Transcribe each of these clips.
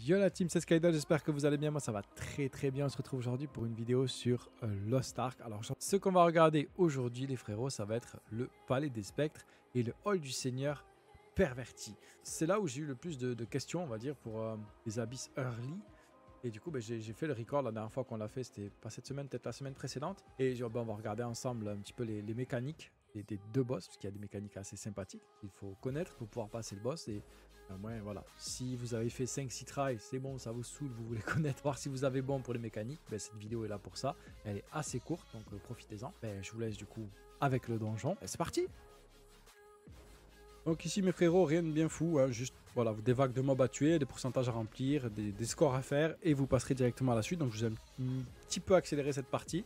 Yo la team, c'est Skydol, j'espère que vous allez bien, moi ça va très bien. On se retrouve aujourd'hui pour une vidéo sur Lost Ark. Alors ce qu'on va regarder aujourd'hui les frérots, ça va être le Palais des Spectres et le Hall du Seigneur perverti. C'est là où j'ai eu le plus de questions, on va dire, pour les Abyss Early. Et du coup, j'ai fait le record la dernière fois qu'on l'a fait, c'était pas cette semaine, peut-être la semaine précédente. Et on va regarder ensemble un petit peu les mécaniques des deux boss, parce qu'il y a des mécaniques assez sympathiques qu'il faut connaître pour pouvoir passer le boss. Et moins, voilà, si vous avez fait 5-6 tries, c'est bon, ça vous saoule, vous voulez connaître, voir si vous avez bon pour les mécaniques, ben, cette vidéo est là pour ça. Elle est assez courte, donc profitez-en. Ben, je vous laisse du coup avec le donjon. Ben, c'est parti! Donc ici mes frérots, rien de bien fou, hein, juste voilà, des vagues de mobs à tuer, des pourcentages à remplir, des scores à faire et vous passerez directement à la suite. Donc je vous ai un petit peu accéléré cette partie.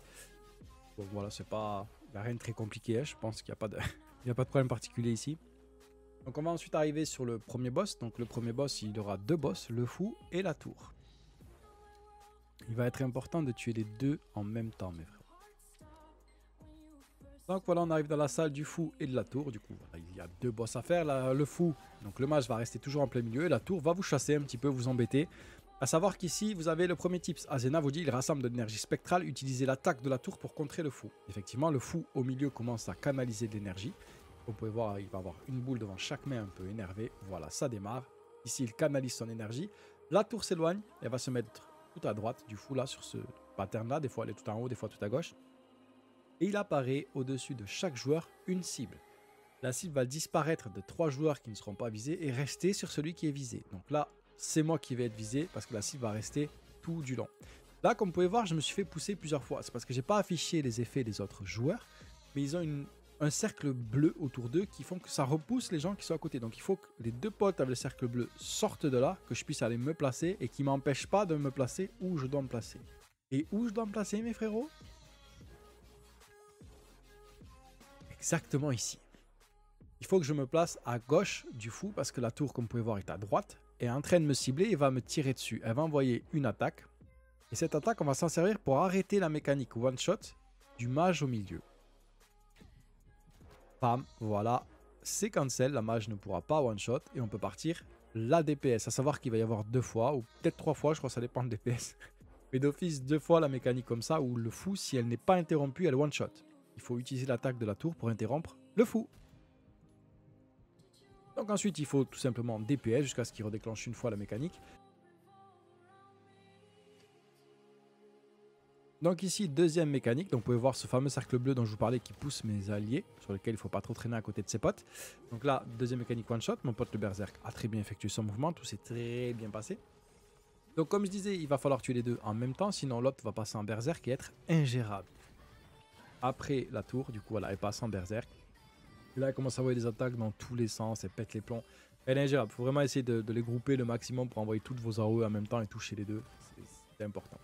Donc voilà, c'est pas, y a rien de très compliqué, hein, je pense qu'il n'y a pas de, il y a pas de problème particulier ici. Donc on va ensuite arriver sur le premier boss. Donc le premier boss, il y aura deux boss, le fou et la tour. Il va être important de tuer les deux en même temps mes frères. Donc voilà, on arrive dans la salle du fou et de la tour. Du coup, voilà, il y a deux boss à faire. Là, le fou, donc le mage va rester toujours en plein milieu. Et la tour va vous chasser un petit peu, vous embêter. A savoir qu'ici, vous avez le premier tips. Azena vous dit, il rassemble de l'énergie spectrale. Utilisez l'attaque de la tour pour contrer le fou. Effectivement, le fou au milieu commence à canaliser de l'énergie. Vous pouvez voir, il va avoir une boule devant chaque main un peu énervée. Voilà, ça démarre. Ici, il canalise son énergie. La tour s'éloigne. Elle va se mettre tout à droite du fou là, sur ce pattern-là. Des fois, elle est tout en haut, des fois tout à gauche. Et il apparaît au-dessus de chaque joueur une cible. La cible va disparaître de 3 joueurs qui ne seront pas visés et rester sur celui qui est visé. Donc là, c'est moi qui vais être visé parce que la cible va rester tout du long. Là, comme vous pouvez voir, je me suis fait pousser plusieurs fois. C'est parce que je n'ai pas affiché les effets des autres joueurs, mais ils ont un cercle bleu autour d'eux qui font que ça repousse les gens qui sont à côté. Donc il faut que les deux potes avec le cercle bleu sortent de là, que je puisse aller me placer et qui ne m'empêchent pas de me placer où je dois me placer. Et où je dois me placer, mes frérots ? Exactement ici. Il faut que je me place à gauche du fou parce que la tour, comme vous pouvez voir, est à droite. Et est en train de me cibler et va me tirer dessus. Elle va envoyer une attaque. Et cette attaque, on va s'en servir pour arrêter la mécanique one-shot du mage au milieu. Bam, voilà. C'est cancel, la mage ne pourra pas one-shot. Et on peut partir la DPS. À savoir qu'il va y avoir 2 fois, ou peut-être 3 fois, je crois que ça dépend de DPS. Mais d'office, 2 fois la mécanique comme ça, où le fou, si elle n'est pas interrompue, elle one-shot. Il faut utiliser l'attaque de la tour pour interrompre le fou. Donc ensuite, il faut tout simplement DPS jusqu'à ce qu'il redéclenche une fois la mécanique. Donc ici, deuxième mécanique. Donc vous pouvez voir ce fameux cercle bleu dont je vous parlais qui pousse mes alliés, sur lequel il ne faut pas trop traîner à côté de ses potes. Donc là, deuxième mécanique one shot. Mon pote le berserk a très bien effectué son mouvement. Tout s'est très bien passé. Donc comme je disais, il va falloir tuer les deux en même temps. Sinon l'autre va passer en berserk et être ingérable. Après la tour, du coup, voilà, elle passe en berserk. Et là, elle commence à envoyer des attaques dans tous les sens, elle pète les plombs. Elle est ingérable. Il faut vraiment essayer de les grouper le maximum pour envoyer toutes vos AOE en même temps et toucher les deux. C'est important.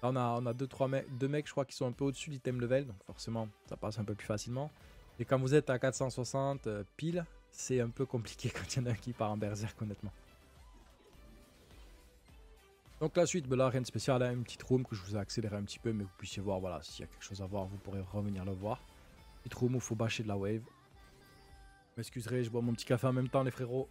Là, on a deux mecs, je crois, qui sont un peu au-dessus d'item level. Donc forcément, ça passe un peu plus facilement. Et quand vous êtes à 460 pile, c'est un peu compliqué quand il y en a un qui part en berserk, honnêtement. Donc la suite, ben là, rien de spécial. Là, une petite room que je vous ai accéléré un petit peu, mais vous puissiez voir, voilà, s'il y a quelque chose à voir, vous pourrez revenir le voir. Petite room où il faut bâcher de la wave. M'excuserez, je bois mon petit café en même temps, les frérots.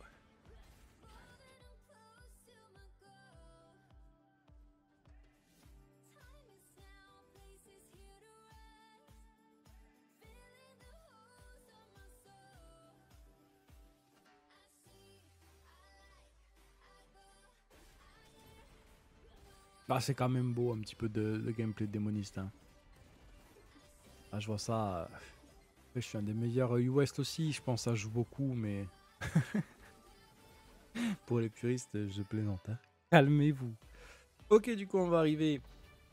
Ah, c'est quand même beau, un petit peu de gameplay de démoniste. Hein. Là, je vois ça. Je suis un des meilleurs West aussi, je pense que ça joue beaucoup, mais pour les puristes, je plaisante. Hein. Calmez-vous. Ok, du coup, on va arriver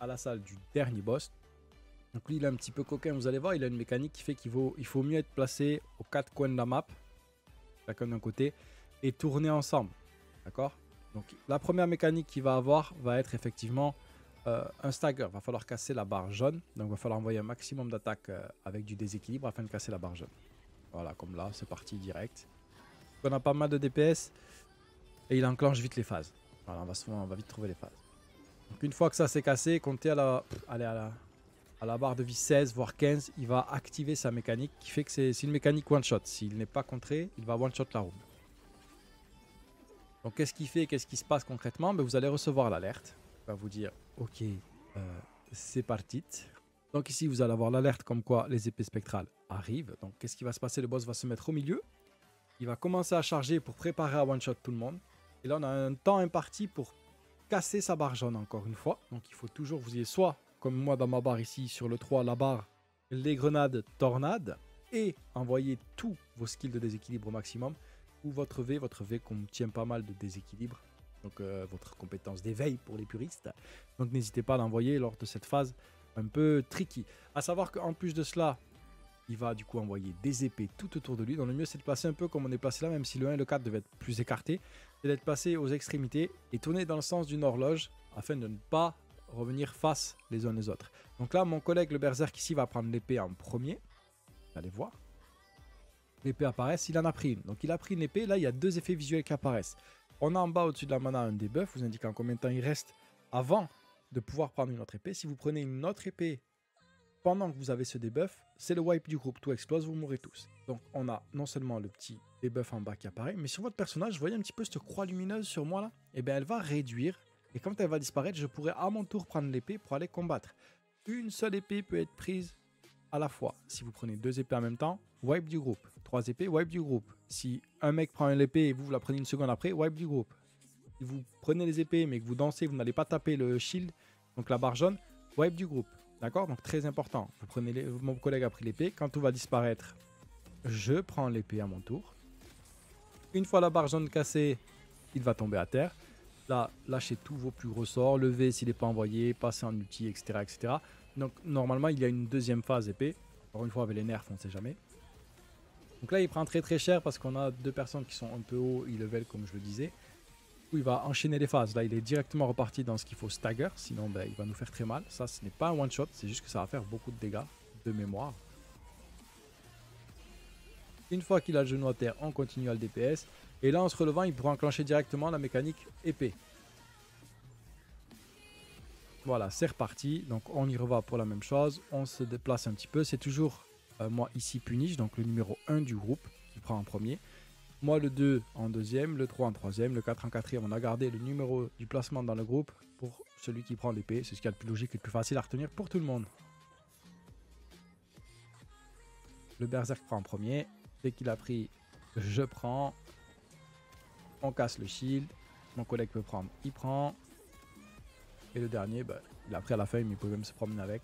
à la salle du dernier boss. Donc lui, il est un petit peu coquin, vous allez voir, il a une mécanique qui fait qu'il faut mieux être placé aux 4 coins de la map, chacun d'un côté, et tourner ensemble. D'accord? Donc la première mécanique qu'il va avoir va être effectivement un stagger. Il va falloir casser la barre jaune. Donc il va falloir envoyer un maximum d'attaques avec du déséquilibre afin de casser la barre jaune. Voilà, comme là, c'est parti direct. On a pas mal de DPS et il enclenche vite les phases. Voilà, on va vite trouver les phases. Donc une fois que ça s'est cassé, comptez à la barre de vie 16 voire 15, il va activer sa mécanique qui fait que c'est une mécanique one shot. S'il n'est pas contré, il va one shot la room. Donc qu'est-ce qu'il fait, qu'est-ce qui se passe concrètement? Ben, vous allez recevoir l'alerte. Il va vous dire ok, c'est parti. Donc ici vous allez avoir l'alerte comme quoi les épées spectrales arrivent. Donc qu'est-ce qui va se passer? Le boss va se mettre au milieu. Il va commencer à charger pour préparer à one-shot tout le monde. Et là on a un temps imparti pour casser sa barre jaune encore une fois. Donc il faut toujours vous ayez soit, comme moi dans ma barre ici sur le 3, la barre, les grenades tornades. Et envoyer tous vos skills de déséquilibre au maximum. Ou votre V contient pas mal de déséquilibre. Donc votre compétence d'éveil pour les puristes. Donc n'hésitez pas à l'envoyer lors de cette phase un peu tricky. A savoir qu'en plus de cela, il va du coup envoyer des épées tout autour de lui. Donc le mieux c'est de placer un peu comme on est placé là, même si le 1 et le 4 devaient être plus écartés. C'est d'être placé aux extrémités et tourner dans le sens d'une horloge afin de ne pas revenir face les uns les autres. Donc là mon collègue le berserk ici va prendre l'épée en premier. Vous allez voir. L'épée apparaît, il en a pris une. Donc il a pris une épée, là il y a deux effets visuels qui apparaissent. On a en bas au-dessus de la mana un debuff, vous indiquant combien de temps il reste avant de pouvoir prendre une autre épée. Si vous prenez une autre épée pendant que vous avez ce debuff, c'est le wipe du groupe, tout explose, vous mourrez tous. Donc on a non seulement le petit debuff en bas qui apparaît, mais sur votre personnage, vous voyez un petit peu cette croix lumineuse sur moi là? Et bien elle va réduire, et quand elle va disparaître, je pourrai à mon tour prendre l'épée pour aller combattre. Une seule épée peut être prise à la fois. Si vous prenez deux épées en même temps, wipe du groupe. 3 épées, wipe du groupe. Si un mec prend l'épée et vous la prenez une seconde après, wipe du groupe. Si vous prenez les épées mais que vous dansez, vous n'allez pas taper le shield, donc la barre jaune, wipe du groupe. D'accord? Donc très important. Vous prenez mon collègue a pris l'épée. Quand tout va disparaître, je prends l'épée à mon tour. Une fois la barre jaune cassée, il va tomber à terre. Là, lâchez tous vos plus gros sorts. Levez s'il n'est pas envoyé, passez en ulti, etc., etc. Donc normalement, il y a une deuxième phase épée. Encore une fois, avec les nerfs, on ne sait jamais. Donc là, il prend très très cher parce qu'on a deux personnes qui sont un peu haut e-level, comme je le disais. Du coup, il va enchaîner les phases. Là, il est directement reparti dans ce qu'il faut stagger. Sinon, ben, il va nous faire très mal. Ça, ce n'est pas un one-shot. C'est juste que ça va faire beaucoup de dégâts de mémoire. Une fois qu'il a le genou à terre, on continue à le DPS. Et là, en se relevant, il pourra enclencher directement la mécanique épée. Voilà, c'est reparti. Donc, on y reva pour la même chose. On se déplace un petit peu. C'est toujours... moi ici Punish, donc le numéro 1 du groupe qui prend en premier. Moi le 2 en deuxième, le 3 en troisième, le 4 en quatrième. On a gardé le numéro du placement dans le groupe pour celui qui prend l'épée. C'est ce qui est le plus logique et le plus facile à retenir pour tout le monde. Le berserk prend en premier. Dès qu'il a pris, je prends. On casse le shield. Mon collègue peut prendre, il prend. Et le dernier, bah, il a pris à la fin, mais il peut même se promener avec.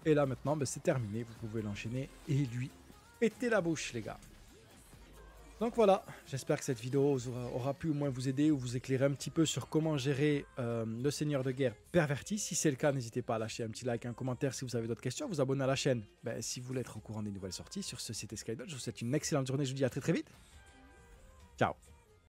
Et là maintenant, c'est terminé, vous pouvez l'enchaîner et lui péter la bouche les gars. Donc voilà, j'espère que cette vidéo aura pu au moins vous aider ou vous éclairer un petit peu sur comment gérer le seigneur de guerre perverti. Si c'est le cas, n'hésitez pas à lâcher un petit like, un commentaire si vous avez d'autres questions, vous abonner à la chaîne si vous voulez être au courant des nouvelles sorties. Sur ce, c'était Skydot, je vous souhaite une excellente journée, je vous dis à très très vite. Ciao.